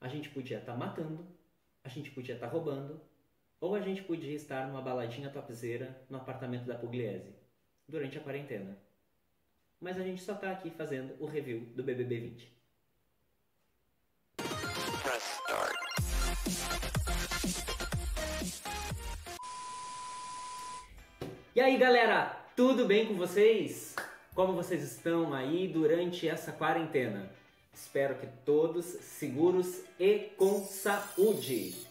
A gente podia estar matando, a gente podia estar roubando, ou a gente podia estar numa baladinha topzera no apartamento da Pugliese, durante a quarentena. Mas a gente só tá aqui fazendo o review do BBB 20. Press start. E aí galera, tudo bem com vocês? Como vocês estão aí durante essa quarentena? Espero que todos seguros e com saúde.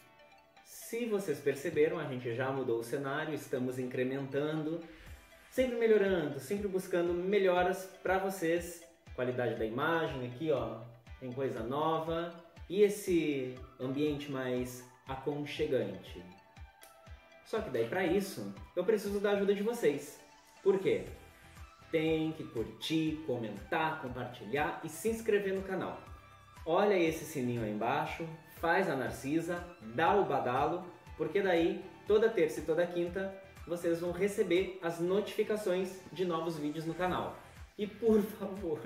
Se vocês perceberam, a gente já mudou o cenário, estamos incrementando, sempre melhorando, sempre buscando melhoras para vocês. Qualidade da imagem aqui, ó, tem coisa nova e esse ambiente mais aconchegante. Só que daí para isso, eu preciso da ajuda de vocês. Por quê? Tem que curtir, comentar, compartilhar e se inscrever no canal. Olha esse sininho aí embaixo, faz a Narcisa, dá o badalo, porque daí toda terça e toda quinta vocês vão receber as notificações de novos vídeos no canal. E por favor,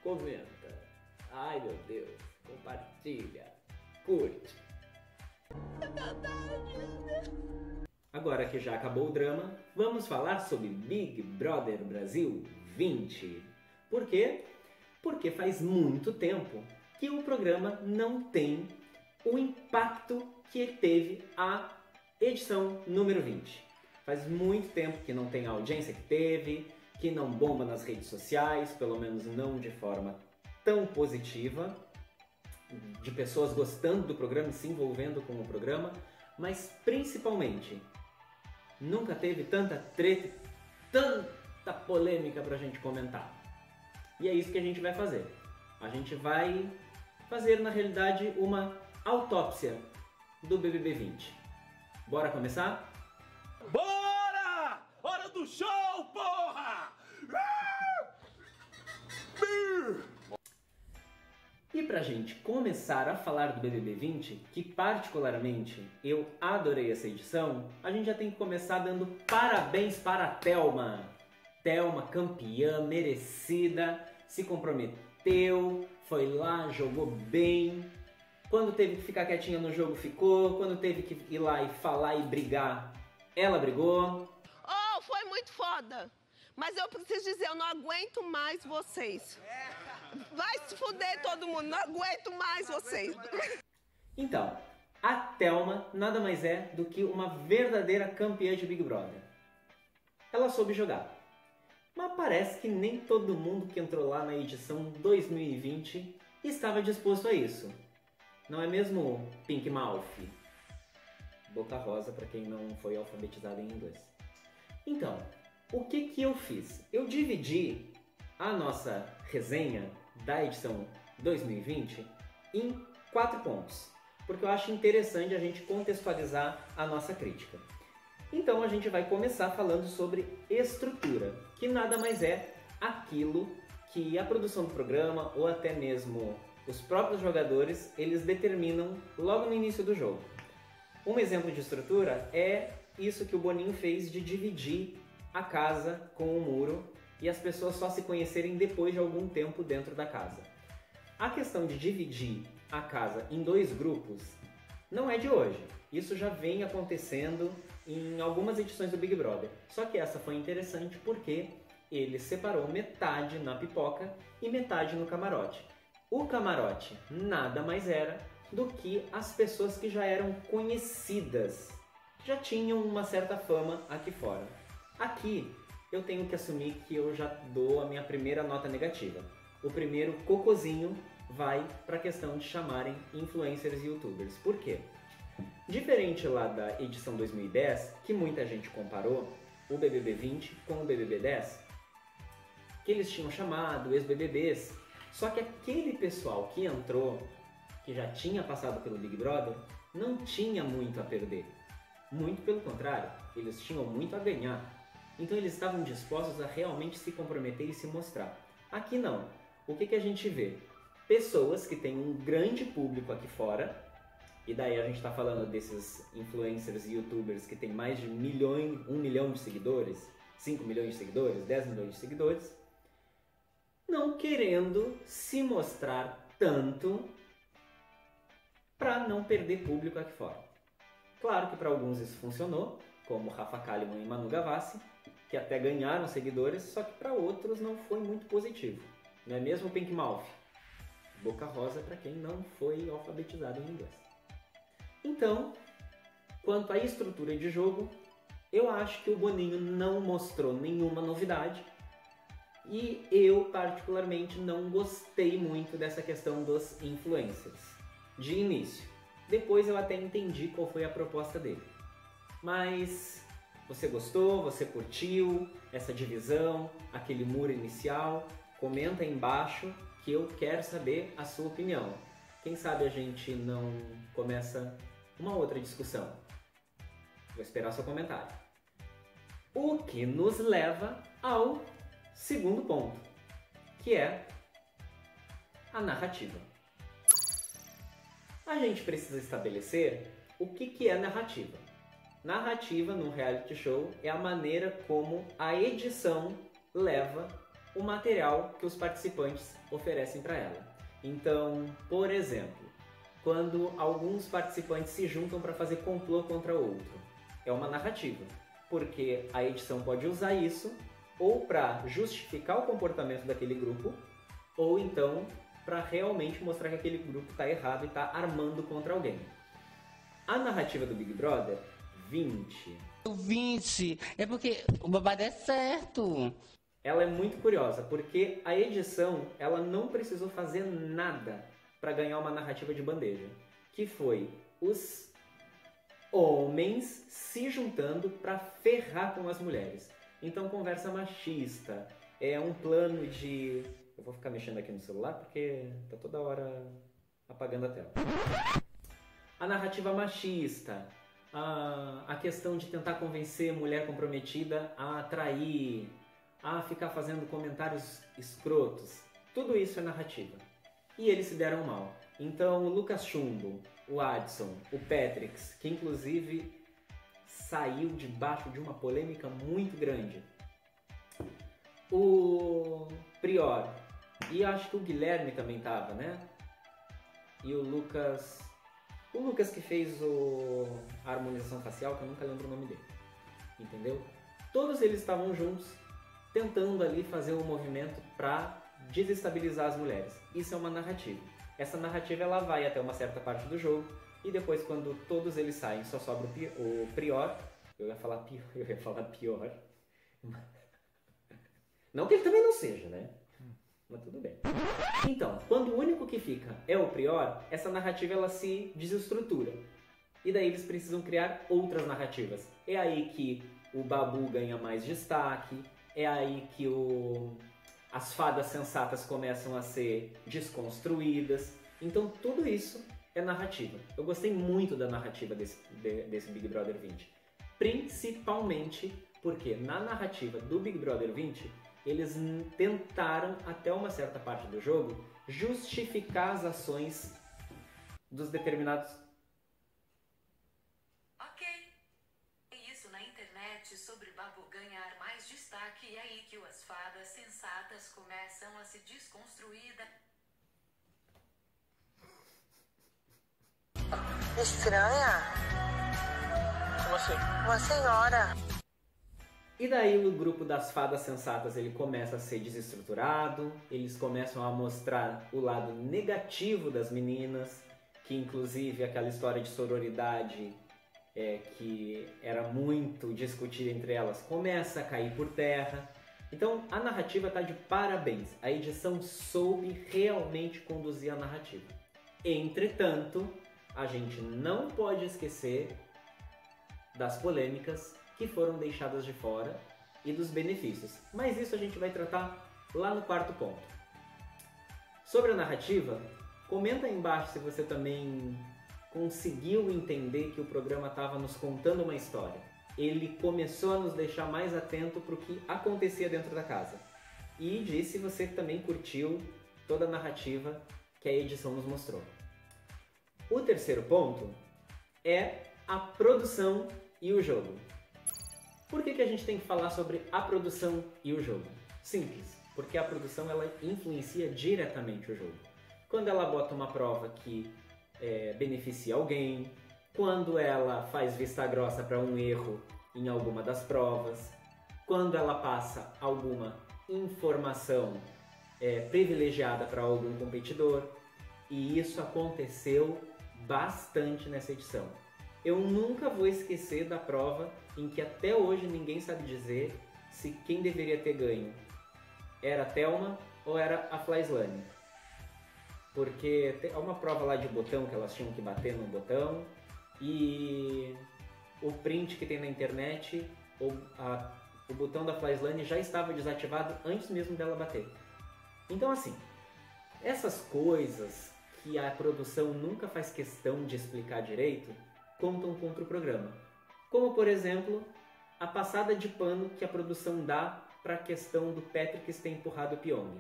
comenta. Ai meu Deus, compartilha, curte. Agora que já acabou o drama, vamos falar sobre Big Brother Brasil 20. Por quê? Porque faz muito tempo que o programa não tem o impacto que teve a edição número 20. Faz muito tempo que não tem a audiência que teve, que não bomba nas redes sociais, pelo menos não de forma tão positiva, de pessoas gostando do programa e se envolvendo com o programa, mas principalmente nunca teve tanta treta, tanta polêmica pra gente comentar. E é isso que a gente vai fazer. A gente vai fazer, na realidade, uma autópsia do BBB 20. Bora começar? Bora! Hora do show, porra! E pra gente começar a falar do BBB 20, que particularmente eu adorei essa edição, a gente já tem que começar dando parabéns para a Thelma. Thelma, campeã, merecida, se comprometeu, foi lá, jogou bem. Quando teve que ficar quietinha no jogo, ficou. Quando teve que ir lá e falar e brigar, ela brigou. Oh, foi muito foda! Mas eu preciso dizer, eu não aguento mais vocês. Vai se fuder todo mundo, não aguento mais vocês. Então, a Thelma nada mais é do que uma verdadeira campeã de Big Brother. Ela soube jogar. Mas parece que nem todo mundo que entrou lá na edição 2020 estava disposto a isso. Não é mesmo, Pink Mouth? Boca rosa para quem não foi alfabetizado em inglês. Então, o que eu fiz? Eu dividi a nossa resenha da edição 2020 em 4 pontos, porque eu acho interessante a gente contextualizar a nossa crítica. Então a gente vai começar falando sobre estrutura, que nada mais é aquilo que a produção do programa ou até mesmo os próprios jogadores, eles determinam logo no início do jogo. Um exemplo de estrutura é isso que o Boninho fez de dividir a casa com o muro e as pessoas só se conhecerem depois de algum tempo dentro da casa. A questão de dividir a casa em 2 grupos não é de hoje. Isso já vem acontecendo em algumas edições do Big Brother. Só que essa foi interessante porque ele separou metade na pipoca e metade no camarote. O camarote nada mais era do que as pessoas que já eram conhecidas, já tinham uma certa fama aqui fora. Aqui eu tenho que assumir que eu já dou a minha primeira nota negativa. O primeiro cocôzinho vai para a questão de chamarem influencers e youtubers. Por quê? Diferente lá da edição 2010, que muita gente comparou o BBB 20 com o BBB 10, que eles tinham chamado ex-BBBs, só que aquele pessoal que entrou, que já tinha passado pelo Big Brother, não tinha muito a perder. Muito pelo contrário, eles tinham muito a ganhar. Então eles estavam dispostos a realmente se comprometer e se mostrar. Aqui não. O que a gente vê? Pessoas que têm um grande público aqui fora, e daí a gente está falando desses influencers e youtubers que tem mais de 1 milhão de seguidores, 5 milhões de seguidores, 10 milhões de seguidores, não querendo se mostrar tanto para não perder público aqui fora. Claro que para alguns isso funcionou, como Rafa Kalimann e Manu Gavassi, que até ganharam seguidores, só que para outros não foi muito positivo. Não é mesmo, Pink Mouth? Boca rosa para quem não foi alfabetizado em inglês. Então, quanto à estrutura de jogo, eu acho que o Boninho não mostrou nenhuma novidade e eu particularmente não gostei muito dessa questão dos influencers de início. Depois eu até entendi qual foi a proposta dele. Mas você gostou? Você curtiu essa divisão, aquele muro inicial? Comenta aí embaixo que eu quero saber a sua opinião. Quem sabe a gente não começa uma outra discussão. Vou esperar seu comentário. O que nos leva ao segundo ponto, que é a narrativa. A gente precisa estabelecer o que é narrativa. Narrativa num reality show é a maneira como a edição leva o material que os participantes oferecem para ela. Então, por exemplo, quando alguns participantes se juntam para fazer complô contra outro, é uma narrativa, porque a edição pode usar isso ou para justificar o comportamento daquele grupo, ou então para realmente mostrar que aquele grupo está errado e está armando contra alguém. A narrativa do Big Brother 20... O 20 é porque o babado é certo. Ela é muito curiosa, porque a edição ela não precisou fazer nada para ganhar uma narrativa de bandeja, que foi os homens se juntando para ferrar com as mulheres. Então, conversa machista, é um plano de... Eu vou ficar mexendo aqui no celular porque tá toda hora apagando a tela. A narrativa machista, a questão de tentar convencer mulher comprometida a trair, a ficar fazendo comentários escrotos. Tudo isso é narrativa. E eles se deram mal. Então, o Lucas Chumbo, o Adson, o Patrix, que inclusive saiu debaixo de uma polêmica muito grande. O Prior, e acho que o Guilherme também estava, né? E o Lucas que fez a harmonização facial, que eu nunca lembro o nome dele. Entendeu? Todos eles estavam juntos, tentando ali fazer um movimento para desestabilizar as mulheres. Isso é uma narrativa. Essa narrativa ela vai até uma certa parte do jogo e depois quando todos eles saem só sobra o Prior. Eu ia falar pior. Não que ele também não seja, né? Mas tudo bem. Então, quando o único que fica é o Prior, essa narrativa ela se desestrutura. E daí eles precisam criar outras narrativas. É aí que o Babu ganha mais destaque, é aí que as fadas sensatas começam a ser desconstruídas. Então tudo isso é narrativa. Eu gostei muito da narrativa desse Big Brother 20. Principalmente porque na narrativa do Big Brother 20, eles tentaram, até uma certa parte do jogo, justificar as ações dos determinados... Ok. Isso na internet sobre Babu ganhar mais destaque e aí que as fadas sensatas começam a se desconstruir Estranha? Como assim? Uma senhora. E daí o grupo das fadas sensatas ele começa a ser desestruturado, eles começam a mostrar o lado negativo das meninas, que inclusive aquela história de sororidade que era muito discutida entre elas começa a cair por terra. Então a narrativa está de parabéns, a edição soube realmente conduzir a narrativa. Entretanto, a gente não pode esquecer das polêmicas que foram deixadas de fora e dos benefícios. Mas isso a gente vai tratar lá no quarto ponto. Sobre a narrativa, comenta aí embaixo se você também conseguiu entender que o programa estava nos contando uma história. Ele começou a nos deixar mais atento para o que acontecia dentro da casa. E diz se você também curtiu toda a narrativa que a edição nos mostrou. O terceiro ponto é a produção e o jogo. Por que a gente tem que falar sobre a produção e o jogo? Simples, porque a produção ela influencia diretamente o jogo. quando ela bota uma prova que beneficia alguém, quando ela faz vista grossa para um erro em alguma das provas, quando ela passa alguma informação privilegiada para algum competidor. E isso aconteceu bastante nessa edição. Eu nunca vou esquecer da prova em que até hoje ninguém sabe dizer se quem deveria ter ganho era a Thelma ou era a Flyslane. Porque é uma prova lá de botão que elas tinham que bater no botão e o print que tem na internet, o botão da Flyslane já estava desativado antes mesmo dela bater. Então assim, essas coisas que a produção nunca faz questão de explicar direito contam contra o programa. Como por exemplo, a passada de pano que a produção dá para a questão do Patrick ter empurrado o Pyong.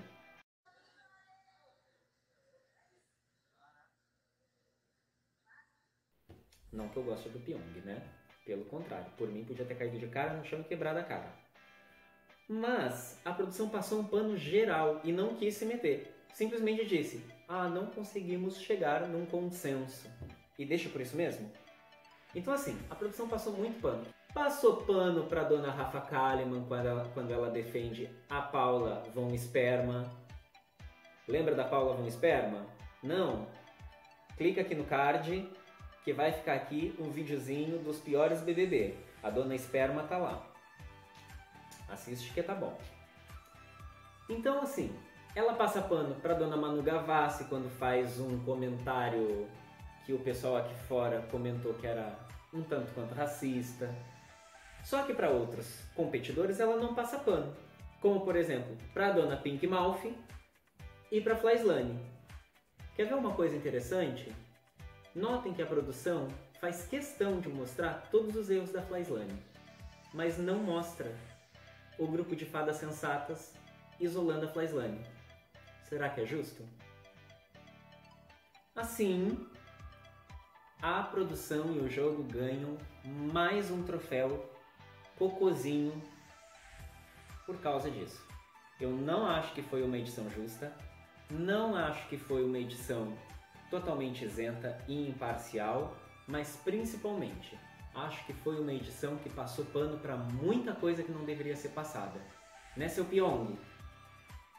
Não que eu goste do Pyong, né? Pelo contrário, por mim podia ter caído de cara no chão e quebrado a cara. Mas a produção passou um pano geral e não quis se meter. Simplesmente disse, não conseguimos chegar num consenso. E deixa por isso mesmo? Então assim, a produção passou muito pano. Passou pano pra dona Rafa Kalimann quando ela defende a Paula von Sperma. Lembra da Paula von Sperma? Não? Clica aqui no card que vai ficar aqui um videozinho dos piores BBB. A dona Sperma tá lá. Assiste que tá bom. Então assim, ela passa pano pra dona Manu Gavassi quando faz um comentário que o pessoal aqui fora comentou que era um tanto quanto racista. Só que para outros competidores ela não passa pano. Como por exemplo, pra dona Pink Malfi e pra Flyslane. Quer ver uma coisa interessante? Notem que a produção faz questão de mostrar todos os erros da Flyslane, mas não mostra o grupo de fadas sensatas isolando a Flyslane. Será que é justo? Assim, a produção e o jogo ganham mais um troféu cocôzinho por causa disso. Eu não acho que foi uma edição justa, não acho que foi uma edição totalmente isenta e imparcial, mas principalmente acho que foi uma edição que passou pano para muita coisa que não deveria ser passada. Né, seu Pyong?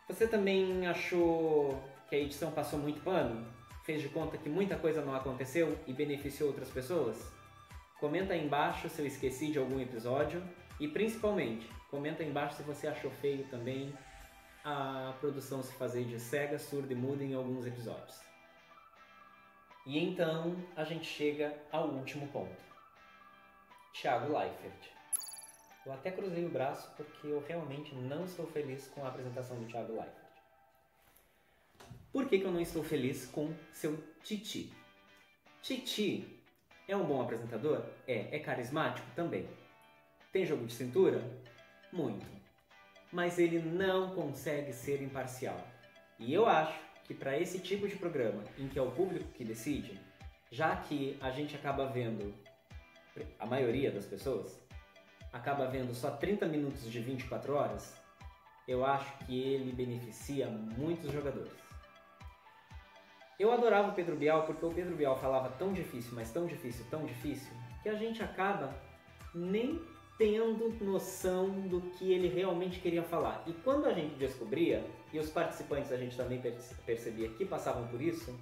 Você também achou que a edição passou muito pano? Fez de conta que muita coisa não aconteceu e beneficiou outras pessoas? Comenta aí embaixo se eu esqueci de algum episódio e principalmente, comenta aí embaixo se você achou feio também a produção se fazer de cega, surda e muda em alguns episódios. E então a gente chega ao último ponto. Thiago Leifert. Eu até cruzei o braço porque eu realmente não estou feliz com a apresentação do Thiago Leifert. Por que eu não estou feliz com seu Titi? Titi é um bom apresentador? É carismático? Também. Tem jogo de cintura? Muito. Mas ele não consegue ser imparcial. E eu acho que para esse tipo de programa, em que é o público que decide, já que a gente acaba vendo, a maioria das pessoas, acaba vendo só 30 minutos de 24 horas, eu acho que ele beneficia muitos jogadores. Eu adorava o Pedro Bial porque o Pedro Bial falava tão difícil, mas tão difícil, que a gente acaba nem tendo noção do que ele realmente queria falar. E quando a gente descobria, e os participantes a gente também percebia que passavam por isso,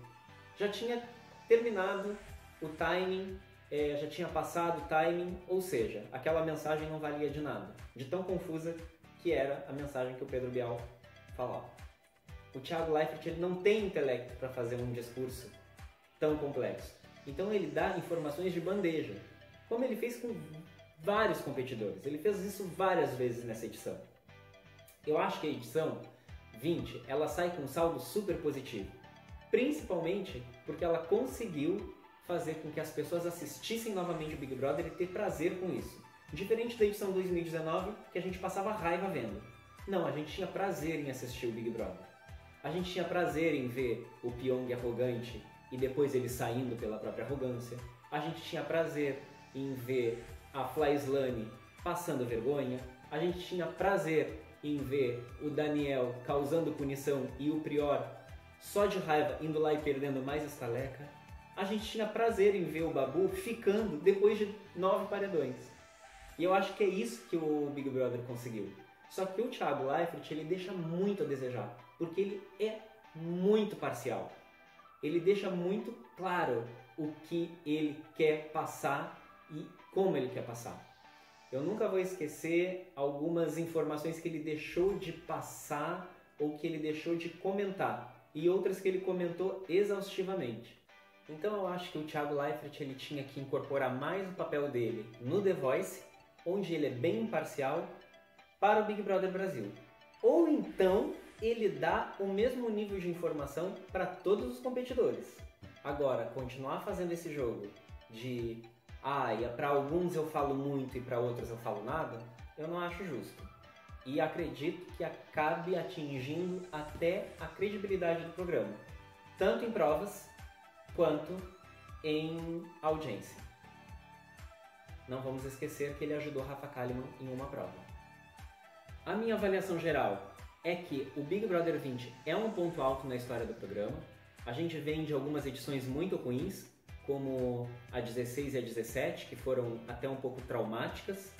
já tinha terminado o timing, já tinha passado o timing, ou seja, aquela mensagem não valia de nada, de tão confusa que era a mensagem que o Pedro Bial falava. O Thiago Leifert ele não tem intelecto para fazer um discurso tão complexo, então ele dá informações de bandeja, como ele fez com vários competidores. Ele fez isso várias vezes nessa edição. Eu acho que a edição 20 ela sai com um saldo super positivo, principalmente porque ela conseguiu fazer com que as pessoas assistissem novamente o Big Brother e ter prazer com isso. Diferente da edição 2019, que a gente passava raiva vendo. Não, a gente tinha prazer em assistir o Big Brother. A gente tinha prazer em ver o Pyong arrogante e depois ele saindo pela própria arrogância. A gente tinha prazer em ver a Flyslane passando vergonha. A gente tinha prazer em ver o Daniel causando punição e o Prior só de raiva indo lá e perdendo mais estaleca. A gente tinha prazer em ver o Babu ficando depois de 9 paredões. E eu acho que é isso que o Big Brother conseguiu. Só que o Thiago Leifert, ele deixa muito a desejar, porque ele é muito parcial. Ele deixa muito claro o que ele quer passar e como ele quer passar. Eu nunca vou esquecer algumas informações que ele deixou de passar ou que ele deixou de comentar, e outras que ele comentou exaustivamente. Então eu acho que o Thiago Leifert ele tinha que incorporar mais o papel dele no The Voice, onde ele é bem imparcial, para o Big Brother Brasil. Ou então ele dá o mesmo nível de informação para todos os competidores. Agora, continuar fazendo esse jogo de para alguns eu falo muito e para outros eu falo nada, eu não acho justo. E acredito que acabe atingindo até a credibilidade do programa, tanto em provas quanto em audiência. Não vamos esquecer que ele ajudou Rafa Kalimann em uma prova. A minha avaliação geral é que o Big Brother 20 é um ponto alto na história do programa. A gente vem de algumas edições muito ruins, como a 16 e a 17, que foram até um pouco traumáticas.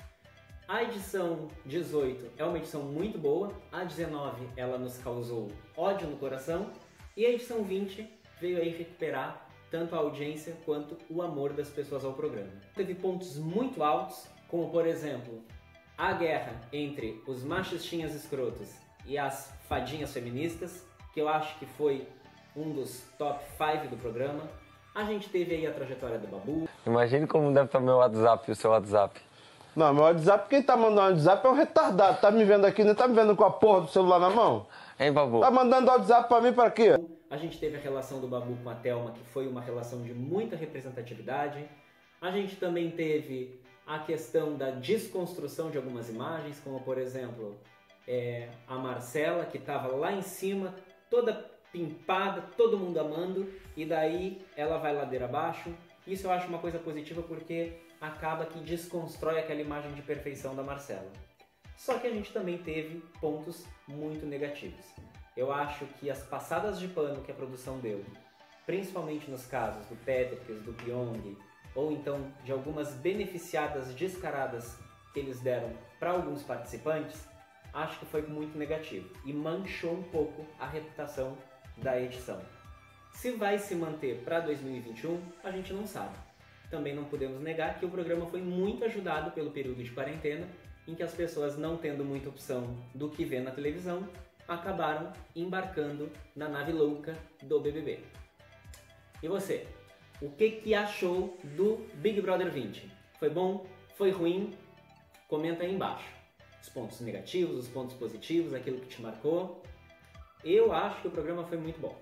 A edição 18 é uma edição muito boa, a 19 ela nos causou ódio no coração, e a edição 20 veio aí recuperar tanto a audiência quanto o amor das pessoas ao programa. Teve pontos muito altos, como por exemplo, a guerra entre os machistinhas escrotos e as fadinhas feministas, que eu acho que foi um dos top 5 do programa. A gente teve aí a trajetória do Babu. Imagine como deve estar meu WhatsApp e o seu WhatsApp. Não, meu WhatsApp, quem tá mandando WhatsApp é um retardado. Tá me vendo aqui, não tá me vendo com a porra do celular na mão? Hein, Babu? Tá mandando WhatsApp pra mim pra quê? A gente teve a relação do Babu com a Thelma, que foi uma relação de muita representatividade. A gente também teve a questão da desconstrução de algumas imagens, como por exemplo, a Marcela, que estava lá em cima, toda pimpada, todo mundo amando, e daí ela vai ladeira abaixo. Isso eu acho uma coisa positiva porque acaba que desconstrói aquela imagem de perfeição da Marcela. Só que a gente também teve pontos muito negativos. Eu acho que as passadas de pano que a produção deu, principalmente nos casos do Patrick, do Pyong, ou então de algumas beneficiadas descaradas que eles deram para alguns participantes, acho que foi muito negativo e manchou um pouco a reputação da edição. Se vai se manter para 2021, a gente não sabe. Também não podemos negar que o programa foi muito ajudado pelo período de quarentena, em que as pessoas, não tendo muita opção do que ver na televisão, acabaram embarcando na nave louca do BBB. E você? O que achou do Big Brother 20? Foi bom? Foi ruim? Comenta aí embaixo. Os pontos negativos, os pontos positivos, aquilo que te marcou. Eu acho que o programa foi muito bom.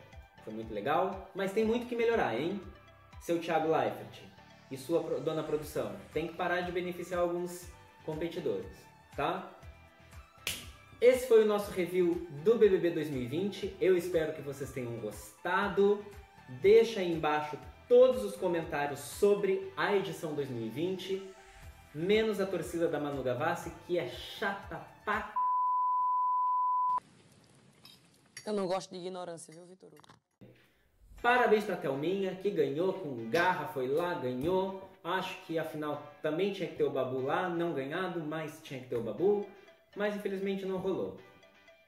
Foi muito legal, mas tem muito que melhorar, hein? Seu Thiago Leifert e sua dona produção, tem que parar de beneficiar alguns competidores, tá? Esse foi o nosso review do BBB 2020. Eu espero que vocês tenham gostado. Deixa aí embaixo todos os comentários sobre a edição 2020, menos a torcida da Manu Gavassi, que é chata pra... Eu não gosto de ignorância, viu, Vitor? Parabéns pra Thelminha, que ganhou com garra, foi lá, ganhou. Acho que afinal também tinha que ter o Babu lá, não ganhado, mas tinha que ter o Babu. Mas infelizmente não rolou.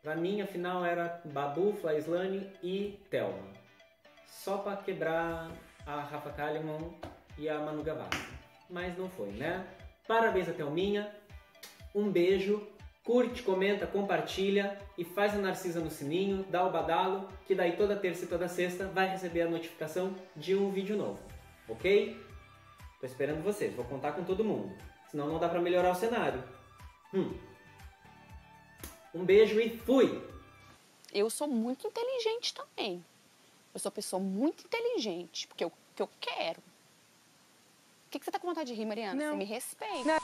Pra mim, a final era Babu, Flaislane e Thelma. Só pra quebrar a Rafa Kalimann e a Manu Gavassi. Mas não foi, né? Parabéns a Thelminha. Um beijo. Curte, comenta, compartilha e faz a Narcisa no sininho, dá o badalo, que daí toda terça e toda sexta vai receber a notificação de um vídeo novo, ok? Tô esperando vocês, vou contar com todo mundo, senão não dá pra melhorar o cenário. Um beijo e fui! Eu sou muito inteligente também. Eu sou uma pessoa muito inteligente, porque eu quero. O que você tá com vontade de rir, Mariana? Não. Você me respeita. Não.